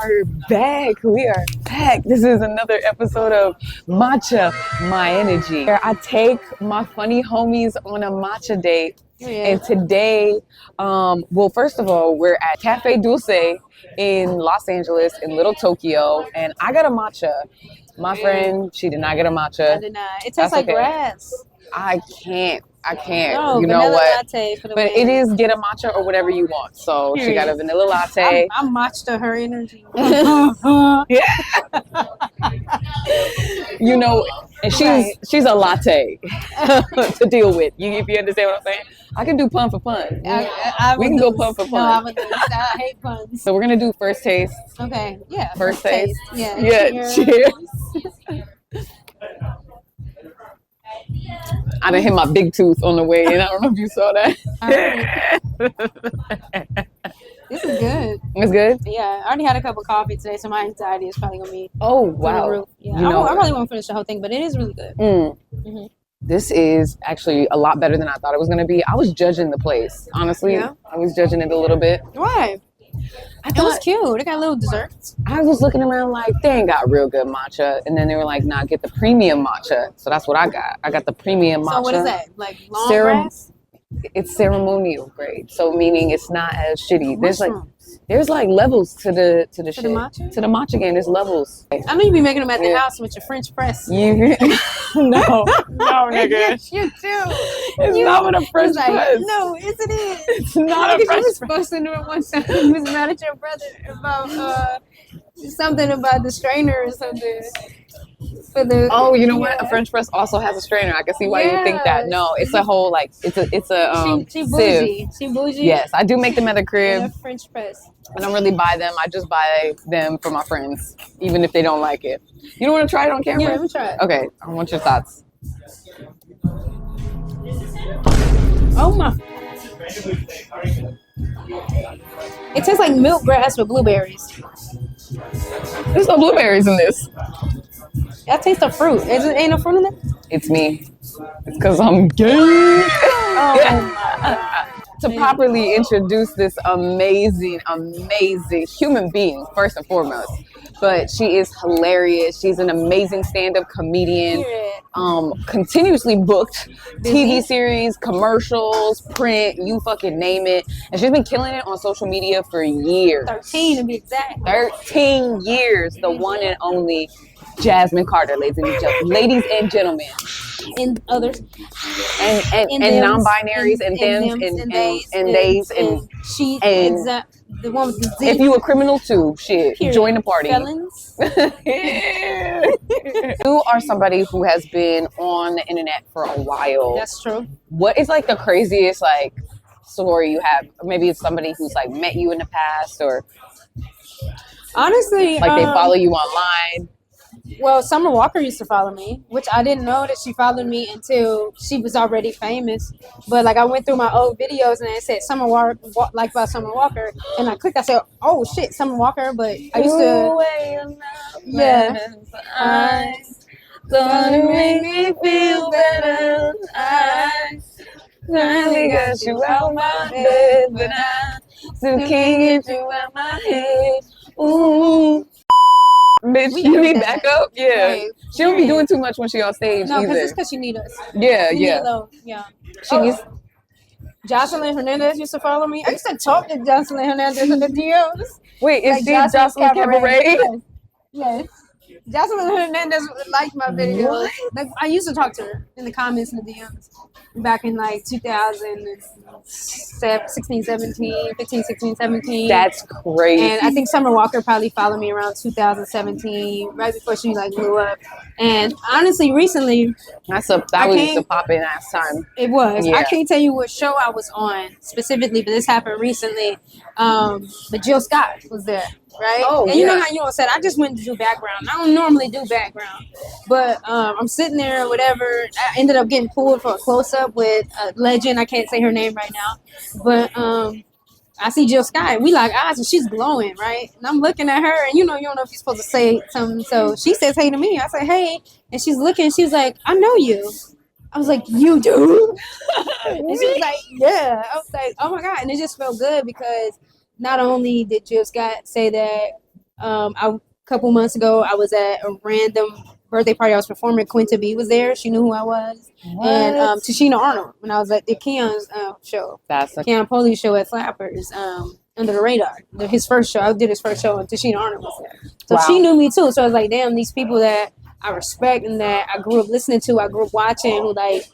are back. We are back. This is another episode of Matcha My Energy, where I take my funny homies on a matcha date. And today, well, first of all, we're at Cafe Dulce in Los Angeles, in Little Tokyo, and I got a matcha. My friend, she did not get a matcha. I did not. It tastes like grass. I can't. No, you know what? Latte for the but win. It is get a matcha or whatever you want. So she got a vanilla latte. I'm Matcha her energy. You know, and she's a latte to deal with. If you understand what I'm saying, I can do pun for pun. We can go pun for pun. No, I hate puns. So we're gonna do first taste. Okay, yeah. First taste. Yeah. Cheers. I done hit my big tooth on the way in. I don't know if you saw that. This is good. It's good? Yeah, I already had a cup of coffee today, so my anxiety is probably going to be wow. through the roof. Yeah, I probably won't finish the whole thing, but it is really good. Mm-hmm. This is actually a lot better than I thought it was going to be. I was judging the place, honestly. Yeah. I was judging it a little bit. Why? It was cute. They got little desserts. I was looking around like, they ain't got real good matcha. And then they were like, nah, get the premium matcha. So that's what I got. I got the premium matcha. So what is that? Like long grass? It's ceremonial grade. So meaning it's not as shitty. There's like levels to the shit. Matcha? To the matcha game. There's levels. I know you be making them at the house with your French press. No, nigga. Yes, you do. It's not with a French press. No, yes it is. It's not a French press. You were supposed to do it one time. You was mad at your brother about something about the strainer or something. You know what? A French press also has a strainer. I can see why you think that. No, it's a whole it's a she bougie. She bougie. Yes, I do make them at the crib. And a French press. I don't really buy them. I just buy them for my friends, even if they don't like it. You don't want to try it on camera? Yeah, let me try it. Okay, I want your thoughts. Oh my! It tastes like milk grass with blueberries. There's no blueberries in this. I taste the fruit. Ain't no fruit in there? It's me. It's because I'm gay. Oh my God. To properly introduce this amazing human being, first and foremost. But she is hilarious. She's an amazing stand-up comedian. Continuously booked TV series, commercials, print, you fucking name it. And she's been killing it on social media for years. 13 to be exact. 13 years. The one and only Jasmyn Carter, ladies and gentlemen. And others. And non-binaries and thems and theys and she and the one with the Z. If you a criminal too, shit, join the party. Felons. You are somebody who has been on the internet for a while. That's true. What is like the craziest story you have? Or maybe it's somebody who's met you in the past, or honestly, they follow you online. Well, Summer Walker used to follow me, which I didn't know that she followed me until she was already famous. But I went through my old videos and it said Summer Walker, about Summer Walker, and I clicked. I said, "Oh shit, Summer Walker!" But I used to, gonna make me feel better. I finally got you out my bed, but I still can't get you out my head. Ooh. Bitch, you need backup? Yeah. Right. She don't be doing too much when she on stage. No, because it's because she need us. Yeah. She needs. Jocelyn Hernandez used to follow me. I used to talk to Jocelyn Hernandez in the DMs. Wait, is she Jocelyn Cabaret? Yes. Jocelyn Hernandez liked my videos. I used to talk to her in the comments in the DMs back in 2016, 17, 15, 16, 17. That's crazy. And I think Summer Walker probably followed me around 2017, right before she blew up. And honestly, recently, that used to pop in last time. It was. Yeah. I can't tell you what show I was on specifically, but this happened recently. But Jill Scott was there. Right? Oh, and you know how you all said, I just went to do background. I don't normally do background. But I'm sitting there or whatever. I ended up getting pulled for a close-up with a legend. I can't say her name right now. But I see Jill Scott. We eyes, and she's glowing, right? And I'm looking at her, and you don't know if you're supposed to say something. So she says hey to me. I say hey. And she's looking. She was like, I know you. I was like, you do? And she was like, yeah. I was like, oh, my God. And it just felt good because not only did Jill Scott say that A couple months ago, I was at a random birthday party I was performing. Quinta B was there. She knew who I was. What? And Tashina Arnold, when I was at the Keon's show. That's a Keon Poli's show at Flappers, Under the Radar. His first show. I did his first show, and Tashina Arnold was there. So Wow. she knew me too. So I was like, damn, these people that I respect and that I grew up listening to, I grew up watching, who like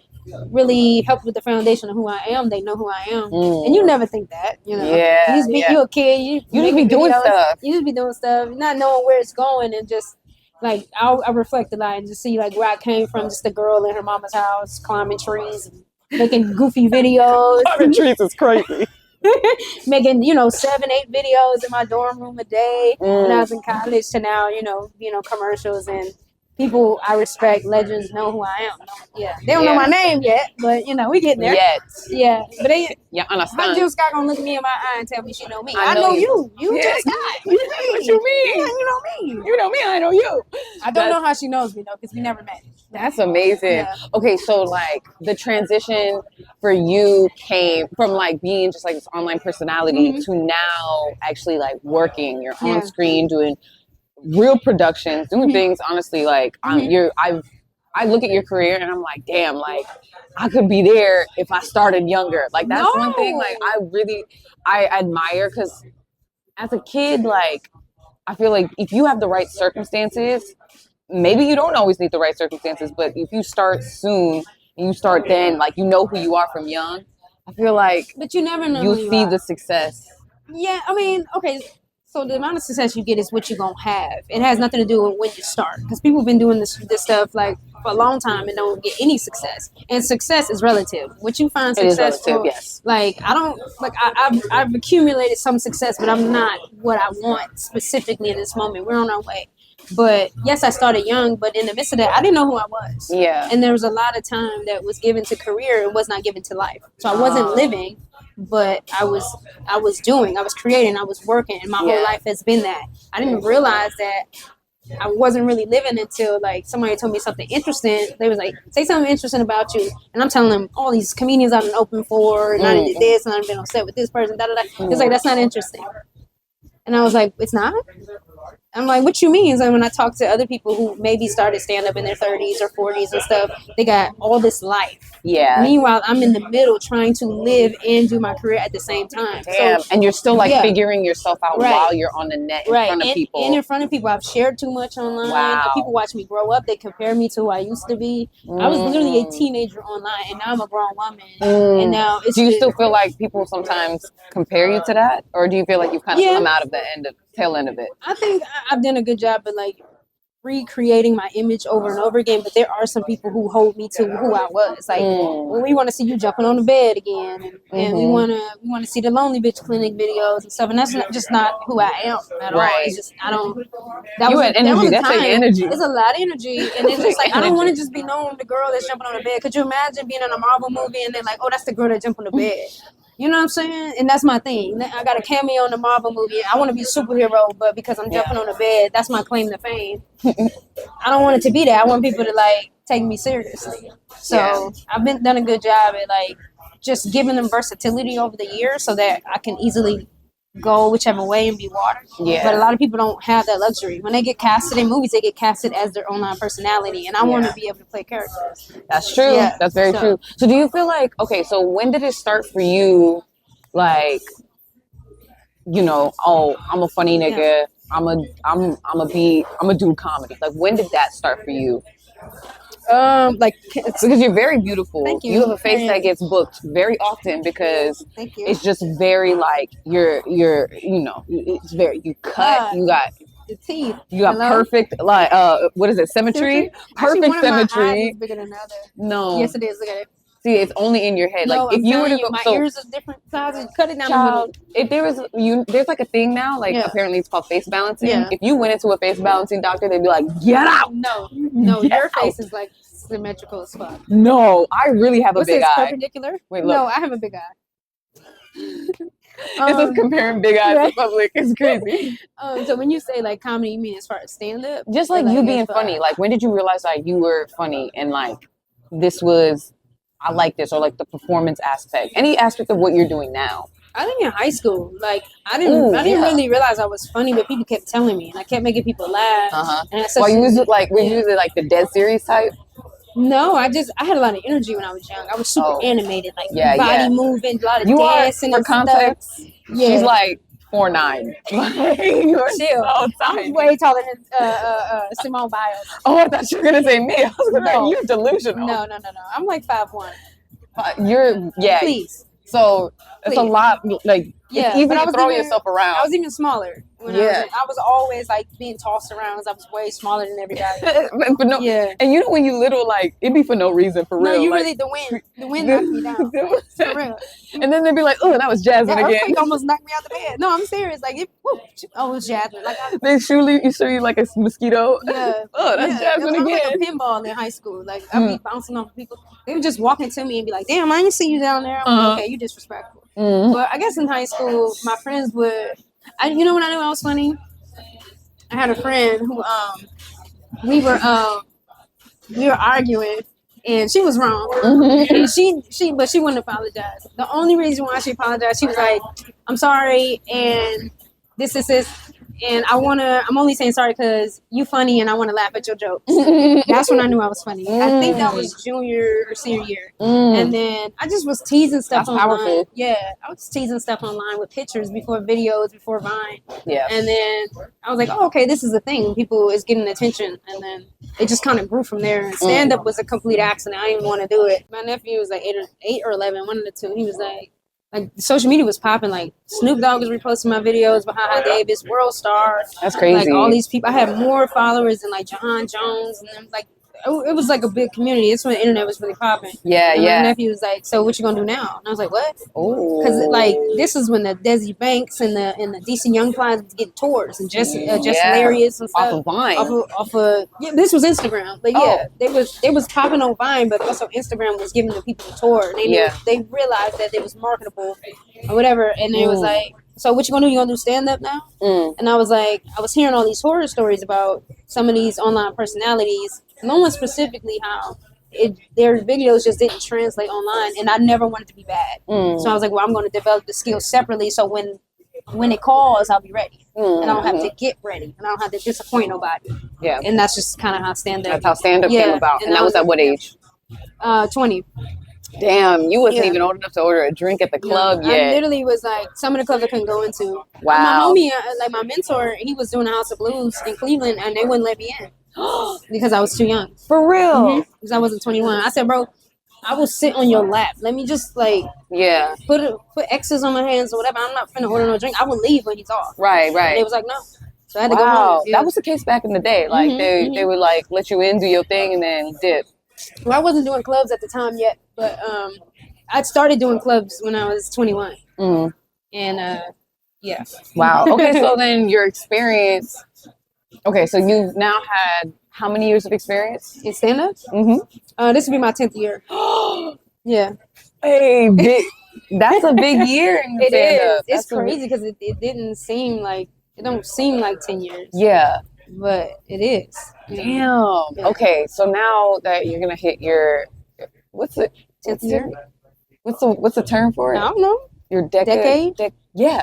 really helped with the foundation of who I am. They know who I am. And you never think that, you know. Yeah, You just be you're a kid, you just be doing stuff. You just be doing stuff, not knowing where it's going, and just like I reflect a lot and just see like where I came from, just a girl in her mama's house, climbing trees and making goofy videos. Climbing trees is crazy. Making 7, 8 videos in my dorm room a day when I was in college to now, being on commercials and people I respect, legends know who I am. Yeah, they don't know my name yet, but we getting there. Yeah, but they. Yeah, How understand. Jill Scott gonna look me in my eye and tell me she know me? I I know know you. you. You Yeah. Jill Scott. What you mean? Yeah, you know me. You know me, I know you. I don't know how she knows me though, because we never met. That's amazing. Yeah. Okay, so like the transition for you came from like being just like this online personality to now actually like working. You're on screen doing real productions, doing things. Honestly, like I look at your career and I'm like, damn, like I could be there if I started younger. Like that's one thing. Like I admire, because as a kid, like I feel like if you have the right circumstances. Maybe you don't always need the right circumstances, but if you start soon and you start then, like, who you are from young, I feel like But you never know. you see the success. Yeah, I mean, okay. So the amount of success you get is what you're gonna have. It has nothing to do with when you start, because people have been doing this stuff like for a long time and don't get any success. And success is relative. What you find successful, yes. Like I don't like I've accumulated some success, but I'm not what I want specifically in this moment. We're on our way. But yes, I started young, but in the midst of that, I didn't know who I was. Yeah. And there was a lot of time that was given to career and was not given to life. So I wasn't living, but I was doing, I was creating, I was working, and my whole life has been that. I didn't realize that I wasn't really living until like somebody told me something interesting. They was like, say something interesting about you. And I'm telling them all these comedians I've been open for, and I did this, and I've been on set with this person, da da da. It's like, that's not interesting. And I was like, it's not? I'm like, what you mean? So when I talk to other people who maybe started stand up in their 30s or 40s and stuff, they got all this life. Yeah. Meanwhile, I'm in the middle trying to live and do my career at the same time. Damn. So, and you're still like figuring yourself out while you're on the net in front of people. And in front of people. I've shared too much online. Wow. People watch me grow up. They compare me to who I used to be. I was literally a teenager online, and now I'm a grown woman. And now it's. Do you still feel like people sometimes compare you to that? Or do you feel like you've kind of come out of the tail end of it? I think I've done a good job of like recreating my image over and over again, but there are some people who hold me to who I was. Like, well, we want to see you jumping on the bed again, and we want to see the Lonely Bitch Clinic videos and stuff, and that's not who I am at all. It's just I don't. That's an energy. It's a lot of energy, and it's just like I don't want to just be known the girl that's jumping on the bed. Could you imagine being in a Marvel movie and then like, oh, that's the girl that jumped on the bed? You know what I'm saying? And that's my thing. I got a cameo in the Marvel movie. I want to be a superhero, but because I'm jumping on the bed, that's my claim to fame. I don't want it to be that. I want people to like take me seriously. So I've done a good job at like just giving them versatility over the years so that I can easily go whichever way and be water. Yeah. But a lot of people don't have that luxury. When they get casted in movies, they get casted as their online personality, and I want to be able to play characters. That's true. Yeah. That's very true. So do you feel like, okay, so when did it start for you, like, oh, I'm a funny nigga, I'm a do comedy. Like, when did that start for you? Because you're very beautiful. Thank you. You have a face that gets booked very often because it's just very like it's very, you cut, you got the teeth, you got perfect, like what is it, symmetry? Perfect actually, symmetry. My eyes is bigger than the other. No. Yes, it is. Look at it. See, it's only in your head. No, like if you were to go, my ears are different sizes. Cut it down the middle. If there's like a thing now, like apparently it's called face balancing. Yeah. If you went into a face balancing doctor, they'd be like, "Get out!" No, your face is like symmetrical as fuck. No, I really have a big eye. Perpendicular? Wait, look. No, I have a big eye. This is comparing big eyes in public. It's crazy. So when you say like comedy, you mean as far as stand up? Just like you being funny. Like when did you realize like you were funny and like this was, I like this, or like the performance aspect, any aspect of what you're doing now? I think in high school, like I didn't really realize I was funny, but people kept telling me, and I kept making people laugh. And Well, you was like, were you usually like the dead serious type? No, I had a lot of energy when I was young. I was super animated, like body moving, a lot of dancing for and context, stuff. She's like 4'9". You're Chill. so tiny. I'm way taller than Simone Biles. Oh, I thought you were gonna say me. I was gonna say you're delusional. No. I'm like 5'1". You're Please. So it's a lot. Like it's easy to throw yourself around. I was even smaller. When I was always like being tossed around. I was way smaller than everybody. And you know when you little, like it'd be for no reason, for real. No, you like, really the wind knocked me down. For real. And then they'd be like, "Oh, that was Jasmyn again." Earthquake almost knocked me out the bed. No, I'm serious. Like it was Jasmyn. Like they shoot you like a mosquito. Yeah. Oh, that's Jasmyn again. Like a pinball in high school. Like I'd be bouncing off people. They would just walk into me and be like, "Damn, I didn't see you down there." I'm like, "Okay, you disrespectful." But I guess in high school, my friends would. You know when I knew I was funny? I had a friend who we were arguing and she was wrong. And but she wouldn't apologize. The only reason why she apologized, she was like, "I'm sorry and this and I'm only saying sorry because you funny and I want to laugh at your jokes." That's when I knew I was funny. I think that was junior or senior year. And then I just was teasing stuff online. Powerful. Yeah, I was teasing stuff online with pictures before videos, before Vine. Yeah. And then I was like, oh, okay, this is a thing. People is getting attention. And then it just kind of grew from there. Stand-up was a complete accident. I didn't want to do it. My nephew was like 8 or 11, one of the two. He was like social media was popping. Like Snoop Dogg was reposting my videos, Baha'i Davis, World Star. That's crazy. Like all these people. I had more followers than like John Jones, and then like it was like a big community. It's when the internet was really popping. Yeah. My nephew was like, "So what you gonna do now?" And I was like, "What?" Oh. Because like this is when the Desi Banks and the DC Young Flies was getting tours and just hilarious and stuff. Off of Vine. Off of this was Instagram, but they was popping on Vine, but also Instagram was giving the people a tour. And they realized that it was marketable or whatever, and it was like, "So what you gonna do? You gonna do stand up now?" And I was like, I was hearing all these horror stories about some of these online personalities. No one specifically how their videos just didn't translate online, and I never wanted to be bad. So I was like, well, I'm going to develop the skills separately, so when it calls, I'll be ready, and I don't have to get ready, and I don't have to disappoint nobody. Yeah, and that's just kind of how stand up. That's how stand up came about, and that was at what age? 20. Damn, you wasn't even old enough to order a drink at the club yet. I literally was like, some of the clubs I couldn't go into. Wow. My homie, like my mentor, he was doing a House of Blues in Cleveland, and they wouldn't let me in. Because I was too young. For real? Because I wasn't 21. I said, "Bro, I will sit on your lap. Let me just put X's on my hands or whatever. I'm not finna order no drink. I will leave when he's off." Right. And it was like, no. So I had to go home. That was the case back in the day. Like they would like let you in, do your thing, and then dip. Well, I wasn't doing clubs at the time yet, but I started doing clubs when I was 21. And yeah. Wow. Okay, so then your experience. Okay, so you've now had how many years of experience in stand-up? This will be my 10th year. Yeah. Hey, that's a big year in stand-up. It is. It's crazy because it don't seem like 10 years. Yeah. But it is. Damn. Yeah. Okay, so now that you're gonna hit your what's the 10th year? What's the term for it? I don't know. Your decade? A decade. Yeah.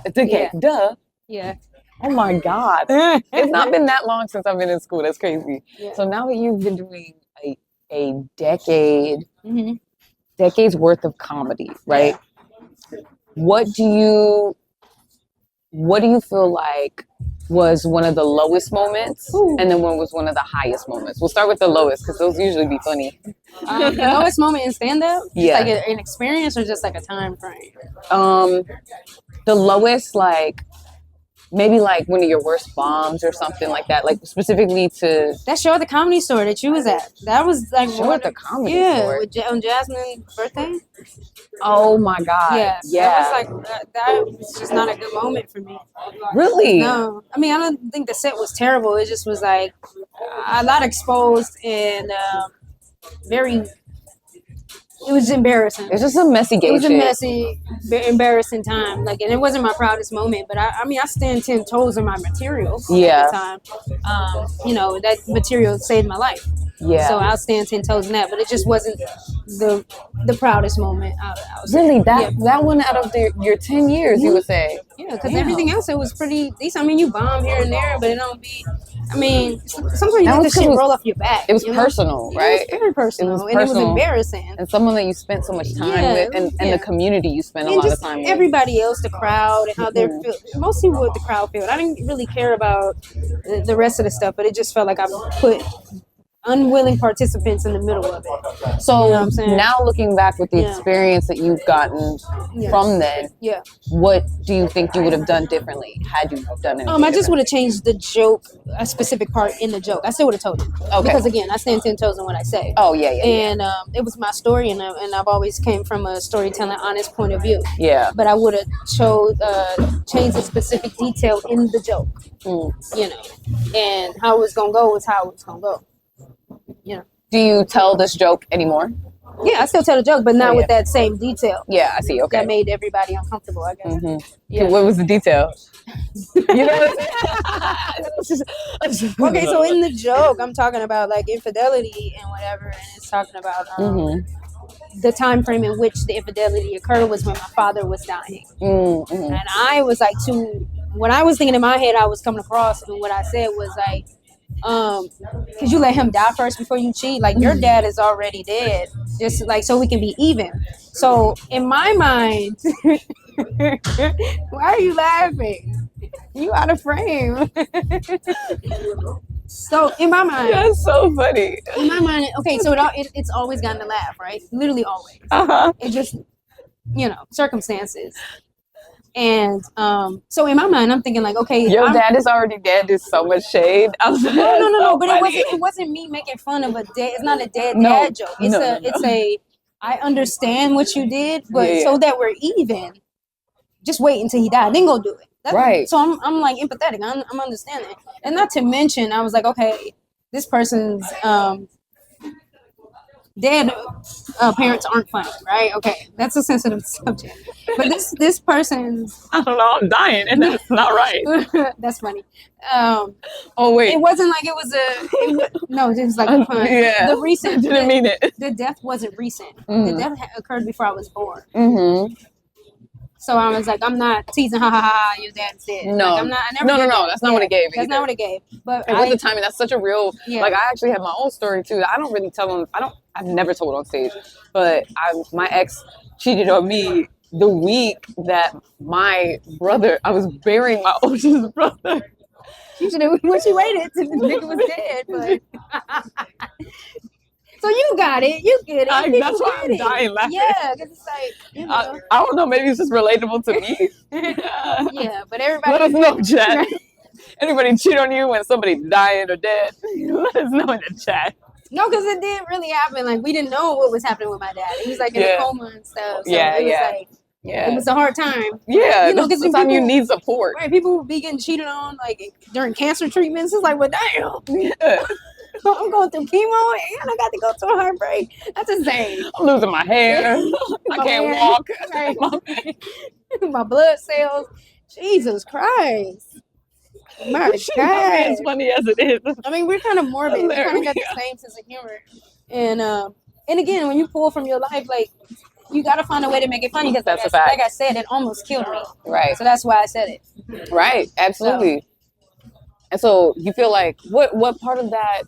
Duh. Yeah. Oh my God. It's not been that long since I've been in school. That's crazy. Yeah. So now that you've been doing a decade's worth of comedy, right? What do you feel like was one of the lowest moments, and then what was one of the highest moments? We'll start with the lowest because those usually be funny. The lowest moment in stand-up? Yeah. Like an experience or just like a time frame? The lowest, like maybe like one of your worst bombs or something like that, like specifically to that show at the Comedy Store that you was at. That was like show at the Comedy Store on Jasmyn's birthday. Oh my God! Yeah. That was like that was just not a good moment for me. Really? No, I mean I don't think the set was terrible. It just was like a lot exposed and very. It was embarrassing. It's just a messy game. It was a messy, embarrassing time. Like, and it wasn't my proudest moment, but I mean, I stand 10 toes in my material at the time. That material saved my life. Yeah. So I'll stand 10 toes in that, but it just wasn't the proudest moment. I would say. Really, Yeah. that one out of your 10 years, you would say? Yeah, because Damn. everything else, it was pretty decent. I mean, you bomb here and there, but it don't be. I mean, sometimes you That let was the shit 'cause roll off your back. It was you know? personal, Yeah, right? It was very personal, and it was personal. embarrassing. And someone that you spent so much time with, and the community you spent a And lot of just time with. everybody else, the crowd, and how they feel. Mostly what the crowd felt. I didn't really care about the rest of the stuff, but it just felt like I put unwilling participants in the middle of it. So You know what I'm saying? now looking back with the Yeah. experience that you've gotten from then, Yeah. what do you think you would have done differently had you done it? I just would have changed the joke, a specific part in the joke. I still would have told him. Okay. Because again, I stand 10 toes in what I say. Oh yeah. And it was my story, and I've always came from a storytelling, honest point of view. Yeah. But I would have changed a specific detail in the joke. You know, and how it was gonna go was how it was gonna go. You know. Do you tell this joke anymore? Yeah, I still tell the joke, but not with that same detail. Yeah, I see. Okay. That made everybody uncomfortable, I guess. Yeah. What was the detail? You know what I'm saying? Okay, so in the joke, I'm talking about like infidelity and whatever, and it's talking about the time frame in which the infidelity occurred was when my father was dying. And I was like, what I was thinking in my head, I was coming across, and what I said was like, could you let him die first before you cheat? Like your dad is already dead, just like so we can be even. So in my mind, why are you laughing? You out of frame. So in my mind, that's so funny. In my mind, okay, so it's always gotten to laugh, right? Literally always. It just circumstances. And so in my mind, I'm thinking like, okay, your dad is already dead. There's so much shade. No. But it wasn't me making fun of a dead. It's not a dead dad joke. It's a. I understand what you did, but so that we're even, just wait until he died, then go do it. Right. So I'm like empathetic. I'm understanding, and not to mention, I was like, okay, this person's dead parents aren't funny, right? Okay, that's a sensitive subject. But this person's I don't know, I'm dying, and that's not right. That's funny. Oh wait, it wasn't like it was no, it was like a pun. Yeah, the recent didn't mean it. The death wasn't recent. The death occurred before I was born. So I was like, I'm not teasing, ha ha ha, your dad's dead. No, like, I'm not. I never no, that's not what it gave. That's not what it gave. But it was the timing. That's such a real. Like I actually have my own story too. I don't really tell them. I've never told on stage, but my ex cheated on me the week that my brother. I was burying my oldest brother. She should have when she waited till the nigga was dead, but. So you got it. You get it. That's why I'm dying laughing. Yeah, because it's like, I don't know. Maybe it's just relatable to me. Yeah, but everybody. Let us know, chat. Anybody cheat on you when somebody's dying or dead? Let us know in the chat. No, because it didn't really happen. Like, we didn't know what was happening with my dad. He was like in a coma and stuff. So it was like, it was a hard time. Yeah, because sometimes you need support. Right, people would be getting cheated on like during cancer treatments. It's like, well, damn. Yeah. I'm going through chemo and I got to go through a heartbreak. That's insane. I'm losing my hair. I can't walk. Right. My blood cells. Jesus Christ. My God. As funny as it is. I mean, we're kind of morbid. We kind of got the same sense of humor. And again, when you pull from your life, like, you got to find a way to make it funny because that's a fact. Like I said, it almost killed me. Right. So that's why I said it. Right. Absolutely. So. And so you feel like, what part of that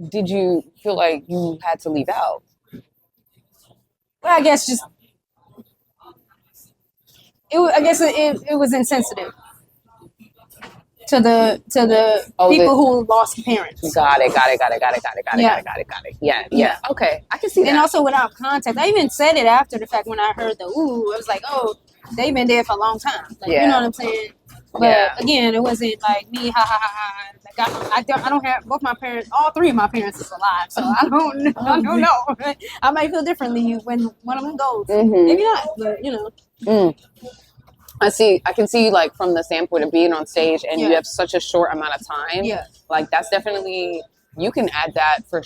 did you feel like you had to leave out? Well, I guess just it was insensitive to the people who lost parents. Got it. Yeah. Okay, I can see that. And also without context, I even said it after the fact when I heard the ooh. I was like, oh, they've been dead for a long time. Like, you know what I'm saying? But again, it wasn't like me, ha ha ha ha. Like I don't have both my parents. All three of my parents is alive, so I don't know. I might feel differently when one of them goes. Maybe not, but you know. I can see like from the standpoint of being on stage and you have such a short amount of time. Yeah. Like that's definitely, you can add that for.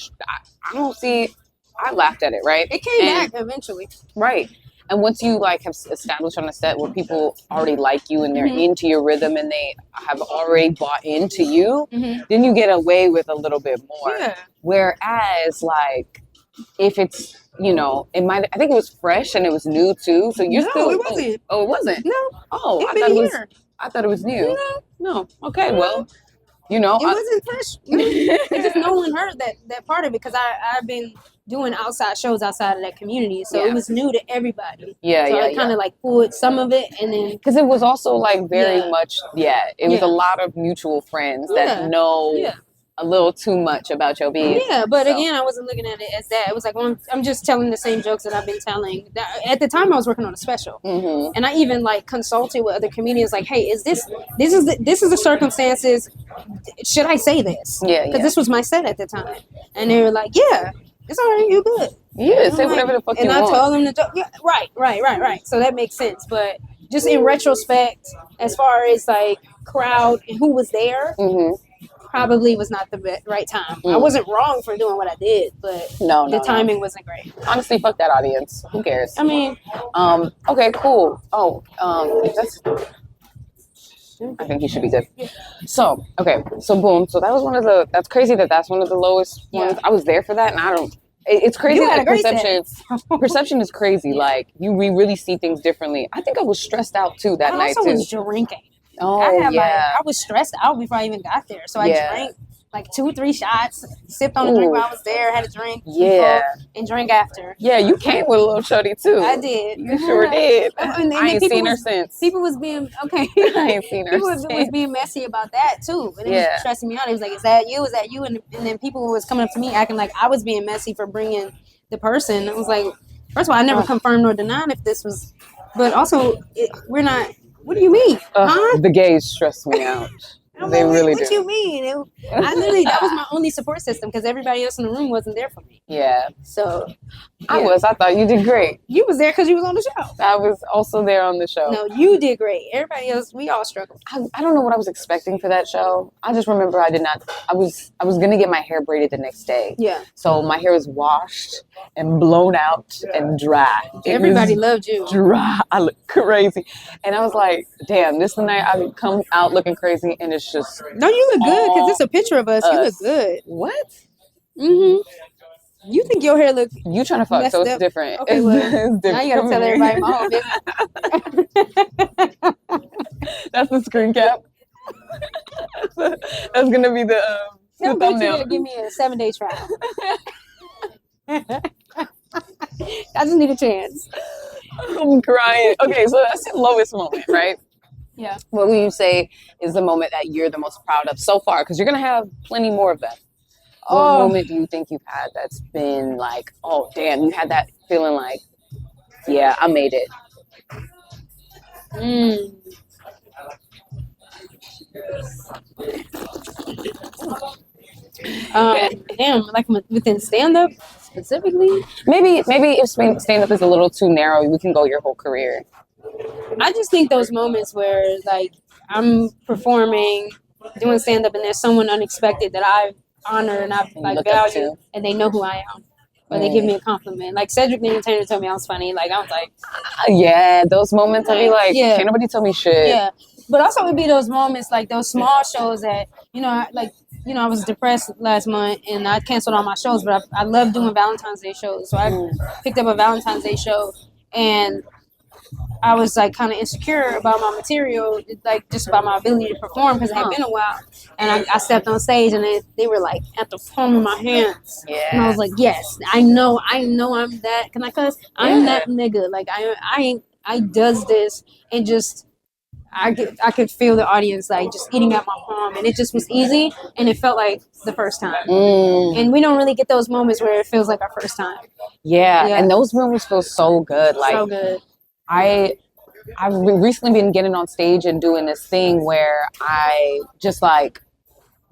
I laughed at it, right? It came back eventually. Right. And once you like have established on a set where people already like you and they're into your rhythm and they have already bought into you, then you get away with a little bit more. Yeah. Whereas like if it's, you know, I think it was fresh and it was new too. So you're No, still. it wasn't. Oh, it wasn't. No. Oh, It's been a year. I thought it was new. No. Okay. No. Well, you know, It wasn't fresh. No. It's just no one heard that part of it because I've been doing outside shows outside of that community, so it was new to everybody. Yeah, so I kind of like pulled some of it, and then because it was also like very much, it was a lot of mutual friends that know a little too much about your being. Yeah, but again, I wasn't looking at it as that. It was like, well, I'm just telling the same jokes that I've been telling. At the time, I was working on a special, and I even like consulted with other comedians, like, hey, is this is the circumstances? Should I say this? Yeah, because this was my set at the time, and they were like, yeah. It's all right, you're good. Yeah, say whatever the fuck you want. And I told them to joke. Yeah, right. So that makes sense. But just in retrospect, as far as like crowd and who was there, probably was not the right time. I wasn't wrong for doing what I did, but the timing wasn't great. Honestly, fuck that audience. Who cares? I mean, okay, cool. Oh, I think he should be good. So, okay. So, boom. So that was that's crazy that's one of the lowest ones. I was there for that, and it's crazy that perception is crazy. Like, we really see things differently. I think I was stressed out, too, that night, too. I also was drinking. Oh, I was stressed out before I even got there. So I drank like 2-3 shots, sipped on a drink while I was there, had a drink, and drank after. Yeah, you came with a little shorty too. I did. You sure did. And I ain't seen her since. People was being I ain't seen her since. People was being messy about that too, and it was stressing me out. It was like, "Is that you? Is that you?" And then people was coming up to me acting like I was being messy for bringing the person. It was like, first of all, I never confirmed nor denied if this was, but also we're not. What do you mean? The gays stress me out. They really do. What you mean? That was my only support system because everybody else in the room wasn't there for me. Yeah. So I thought you did great. You was there because you was on the show. I was also there on the show. No, you did great. Everybody else, we all struggled. I don't know what I was expecting for that show. I just remember I was gonna get my hair braided the next day. Yeah. So my hair was washed and blown out and dry. Everybody loved you. Dry. I look crazy. And I was like, damn, this is the night I come out looking crazy and it's just no, you look good because it's a picture of us. You look good. What? You think your hair look you trying to fuck, so it's different. Okay, well, it's different. Now you gotta tell everybody my whole business. That's the screen cap. That's gonna be the thumbnail. Give me a 7-day trial. I just need a chance. I'm crying. Okay, so that's the lowest moment, right? Yeah. What would you say is the moment that you're the most proud of so far? Because you're going to have plenty more of them. What moment do you think you've had that's been like, oh, damn, you had that feeling like, yeah, I made it? Damn, like within stand-up specifically? Maybe if stand-up is a little too narrow, we can go your whole career. I just think those moments where like I'm performing, doing stand-up, and there's someone unexpected that I honor and I like value, and they know who I am, or they give me a compliment. Like Cedric the Entertainer told me I was funny. Like I was like, yeah, those moments I'd be like, can't nobody tell me shit. Yeah, but also it would be those moments like those small shows that I was depressed last month and I canceled all my shows, but I love doing Valentine's Day shows, so I picked up a Valentine's Day show and I was like kind of insecure about my material, like just about my ability to perform because it had been a while. And I stepped on stage and they were like at the palm of my hands. Yeah. And I was like, yes, I know I'm that. Can I cuss? I'm that nigga. Like I does this and just I could feel the audience like just eating at my palm, and it just was easy and it felt like the first time. And we don't really get those moments where it feels like our first time. Yeah. And those moments feel so good. Like so good. I've recently been getting on stage and doing this thing where I just like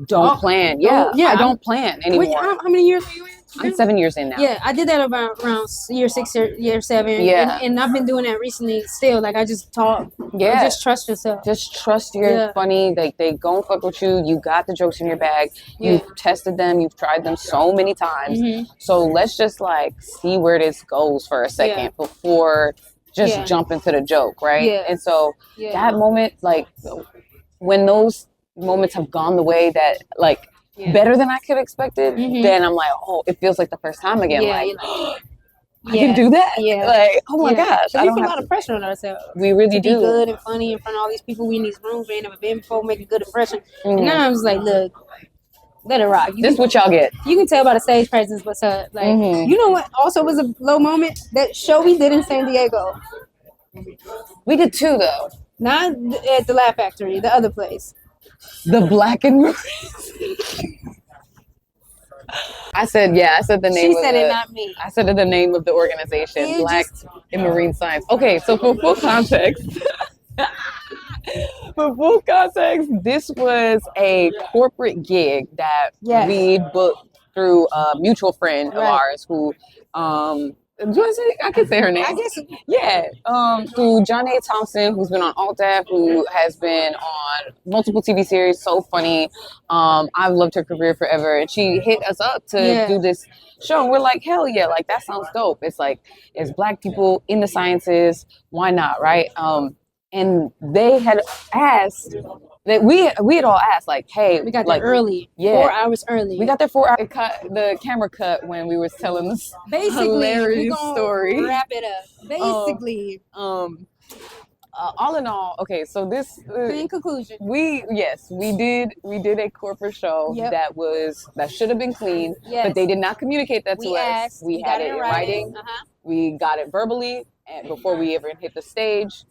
don't plan. I don't plan anymore. Wait, how many years are you in? I'm 7 years in now. Yeah, I did that around year 6 or year 7. Yeah. And I've been doing that recently still. Like I just talk. Yeah. Just trust yourself. Just trust you're funny. Like they gon' fuck with you. You got the jokes in your bag. You've tested them. You've tried them so many times. So let's just like see where this goes for a second before just jump into the joke, right? Yeah. And so that moment, like when those moments have gone the way that like better than I could have expected, then I'm like, oh, it feels like the first time again. I can do that. Yeah. Like, oh my gosh. We put a lot of pressure on ourselves. We really to do. be good and funny in front of all these people. We in these rooms we ain't never been before, make a good impression. And now I'm just like, look, let it rock. This is what y'all get. You can tell by the stage presence what's up. Like, you know what also was a low moment? That show we did in San Diego. We did 2 though. Not at the Laugh Factory, the other place. The Black and Marine. I said the name. She said it, not me. I said the name of the organization, Black and Marine Science. Okay, so for full context, this was a corporate gig that we booked through a mutual friend of ours who, do I say, I can say her name? I guess. Yeah. Through Johnny Thompson, who's been on Outta, who has been on multiple TV series, so funny. I've loved her career forever. And she hit us up to do this show. And we're like, hell yeah, like that sounds dope. It's like, it's Black people in the sciences. Why not, right? And they had asked that we had all asked, like, hey, we got there early, 4 hours early. We got there 4 hours. The camera cut when we were telling this hilarious story. Wrap it up. Basically, all in all, okay. So this, in conclusion, we did a corporate show that should have been clean, but they did not communicate that to us. We had it in writing. We got it verbally, and before we ever hit the stage.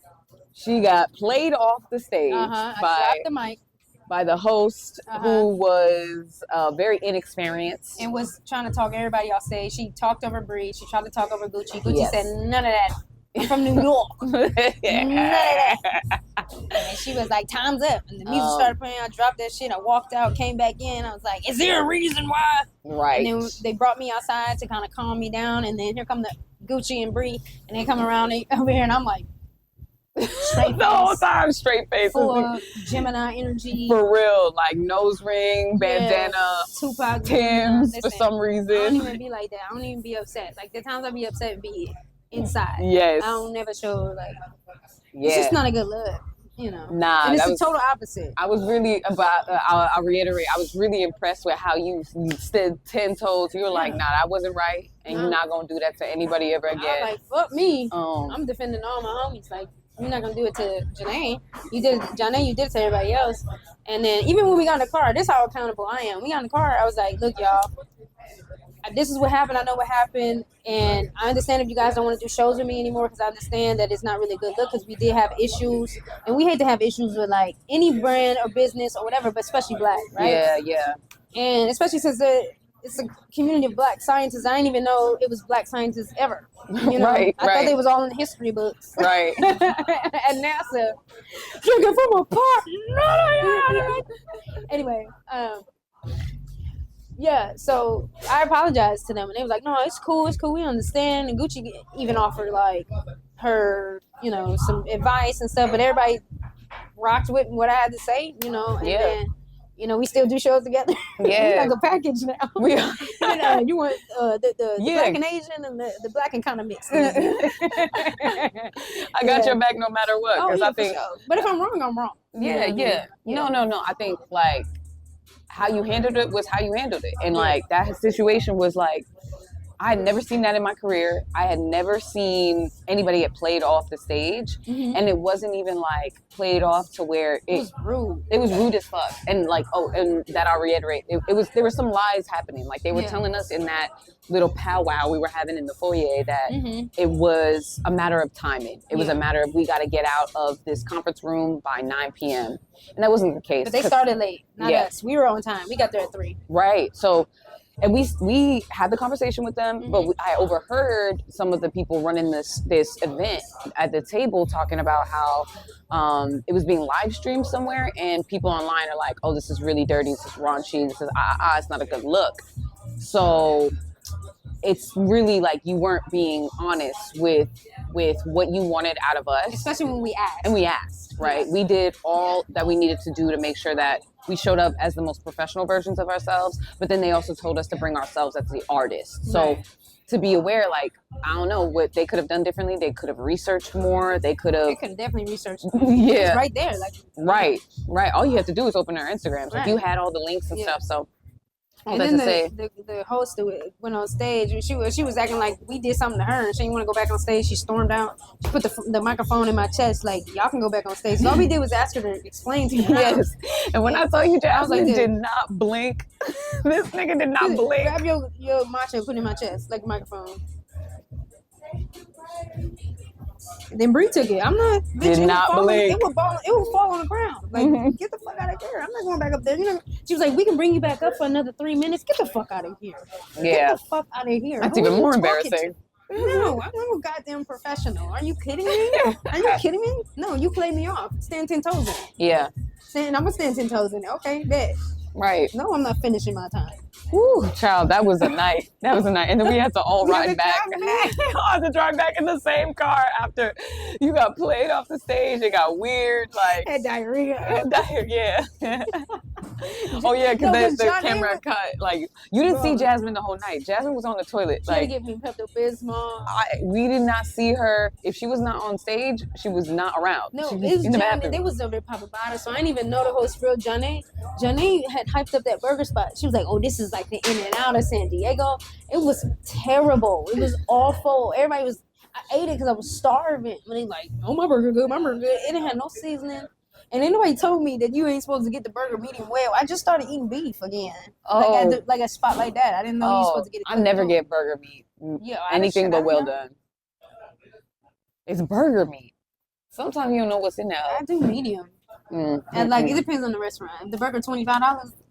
She got played off the stage by the host who was very inexperienced. And was trying to talk everybody off stage. She talked over Bree. She tried to talk over Gucci. Gucci said, none of that. I'm from New York. None of that. And she was like, time's up. And the music started playing. I dropped that shit. I walked out, came back in. I was like, is there a reason why? Right. And then they brought me outside to kind of calm me down. And then here come the Gucci and Bree. And they come around over here. And I'm like, straight face. The whole time, straight face. Full Gemini energy. For real. Like nose ring, bandana, Tupac, Timbs for some reason. I don't even be like that. I don't even be upset. Like the times I be upset be inside. Yes. I don't never show like it's just not a good look. You know. Nah. And it's the total opposite. I was really I'll reiterate, I was really impressed with how you stood 10 toes. You were like, nah, that wasn't right. And you're not gonna do that to anybody ever again. I was like, fuck me. I'm defending all my homies. Like, you're not gonna do it to Janae. You did it, Janae. You did it to everybody else. And then even when we got in the car, this is how accountable I am. We got in the car. I was like, look, y'all. This is what happened. I know what happened, and I understand if you guys don't want to do shows with me anymore because I understand that it's not really a good look because we did have issues, and we hate to have issues with like any brand or business or whatever, but especially Black, right? Yeah. And especially since it's a community of Black scientists. I didn't even know it was Black scientists ever. You know, I thought they was all in the history books. Right. At NASA. Drinking from a pot. Anyway, yeah, so I apologized to them and they was like, no, it's cool, we understand. And Gucci even offered like her, you know, some advice and stuff, but everybody rocked with what I had to say, you know, and then you know, we still do shows together. Yeah. We're like a package now. We are. You want the Black and Asian and the Black and kind of mixed. I got your back no matter what. Oh, yeah, I think, sure. But if I'm wrong, I'm wrong. Yeah. No. I think like how you handled it was how you handled it. And like that situation was like, I had never seen that in my career. I had never seen anybody get played off the stage. And it wasn't even like played off to where it was rude. It was rude as fuck. And like, and that I'll reiterate, there were some lies happening. Like they were telling us in that little powwow we were having in the foyer that it was a matter of timing. It was a matter of we got to get out of this conference room by 9 p.m. And that wasn't the case. But they started late, not us. We were on time. We got there at 3. Right. So, and we had the conversation with them, but I overheard some of the people running this event at the table talking about how it was being live streamed somewhere, and people online are like, "Oh, this is really dirty. This is raunchy. This is it's not a good look." So it's really like you weren't being honest with what you wanted out of us, especially when we asked. And we asked, right? We did all that we needed to do to make sure that we showed up as the most professional versions of ourselves, but then they also told us to bring ourselves as the artists. So to be aware, like, I don't know what they could have done differently. They could have researched more. They could have definitely researched. Yeah. It's right there. Like Right. All you have to do is open our Instagrams. Like you had all the links and stuff. So Oh, And that's then to say. the host that went on stage, and she was acting like we did something to her, and she didn't want to go back on stage. She stormed out. She put the microphone in my chest, like y'all can go back on stage. So all we did was ask her to explain to me. Yes. And when I told you I was like, Jasmine did not blink, this nigga did not blink. Grab your matcha and put it in my chest, like a microphone. Then Bree took it. I'm not. Bitch, Did not blink. It would fall on the ground. Like, get the fuck out of here. I'm not going back up there. You know. She was like, we can bring you back up for another 3 minutes. Get the fuck out of here. Yeah. Get the fuck out of here. That's Who even are you more talking embarrassing. to? No, I'm a goddamn professional. Are you kidding me? Are you kidding me? No, you play me off. Stand 10 toes in it. Yeah. I'm gonna stand 10 toes in it. Okay, bet. Right. No, I'm not finishing my time. Woo, child, that was a night. That was a night. And then we had to all ride back. I had to drive back in the same car after you got played off the stage. It got weird. Like, Had diarrhea. yeah. Oh, yeah, because the camera cut. Like, you didn't see Jasmine the whole night. Jasmine was on the toilet. She had to Like, give me Pepto-Bismol. we did not see her. If she was not on stage, she was not around. No, she it was in the Johnny. bathroom. They was over there popping bottles, so I didn't even know the host real Johnny. Johnny had hyped up that burger spot. She was like, "Oh, this is like the In and Out of San Diego." It was terrible. It was awful. Everybody was. I ate it because I was starving. When they like, "Oh, my burger good, my burger good." It didn't have no seasoning, and then nobody told me that you ain't supposed to get the burger medium well. I just started eating beef again. Oh, like a spot like that. I didn't know you were supposed to get it. I never get burger meat. Yeah, anything but well done. It's burger meat. Sometimes you don't know what's in there. I do medium. And like it depends on the restaurant. If the burger $25,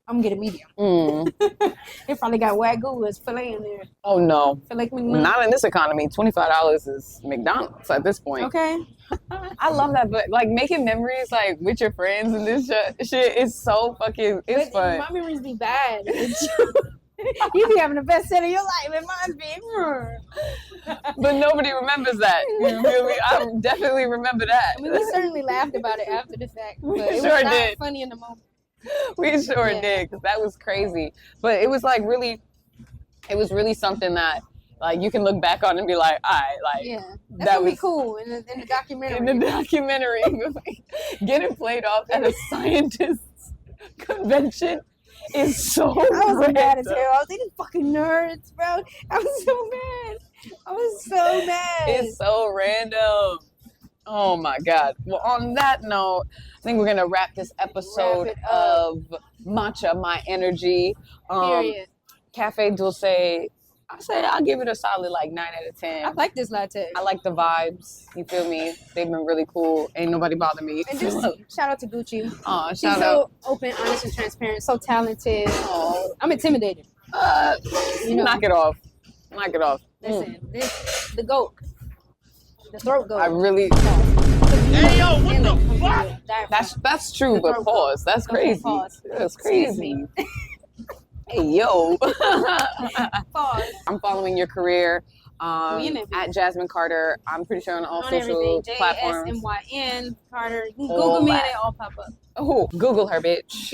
I'm gonna get a medium. It probably got wagyu as filet in there. Oh no, Filet mignon. not in this economy. $25 is McDonald's at this point. Okay. I love that, but like making memories like with your friends and this shit is so fucking. It's fun. My memories be bad. You be having the best set of your life, and mine's be. But nobody remembers that. You feel me? I definitely remember that. I mean, we certainly laughed about it after the fact, but it sure was not did. funny in the moment. We sure did, because that was crazy. But it was like really, it was really something that like you can look back on and be like, all right, like that's that was cool in the documentary. In the documentary, getting played off at a scientist's convention is so. I was mad as hell. I was these fucking nerds, bro. I was so mad. I was so mad. It's so random. Oh my God. Well, on that note, I think we're gonna wrap this episode of Matcha My Energy. Period. Cafe Dulce. I'll give it a solid like 9 out of 10. I like this latte. I like the vibes. You feel me? They've been really cool. Ain't nobody bother me. And just shout out to Gucci. She's so open, honest, and transparent. So talented. I'm intimidated. Knock it off. Knock it off. Listen, the goat. The throat goat. I really. Hey yo, what the fuck? That's true, but pause. That's crazy. Pause. That's crazy. Hey yo. Pause. I'm following your career at Jasmyn Carter. I'm pretty sure on all social platforms. JSMYN Carter. You can Google me and they all pop up. Oh, Google her, bitch.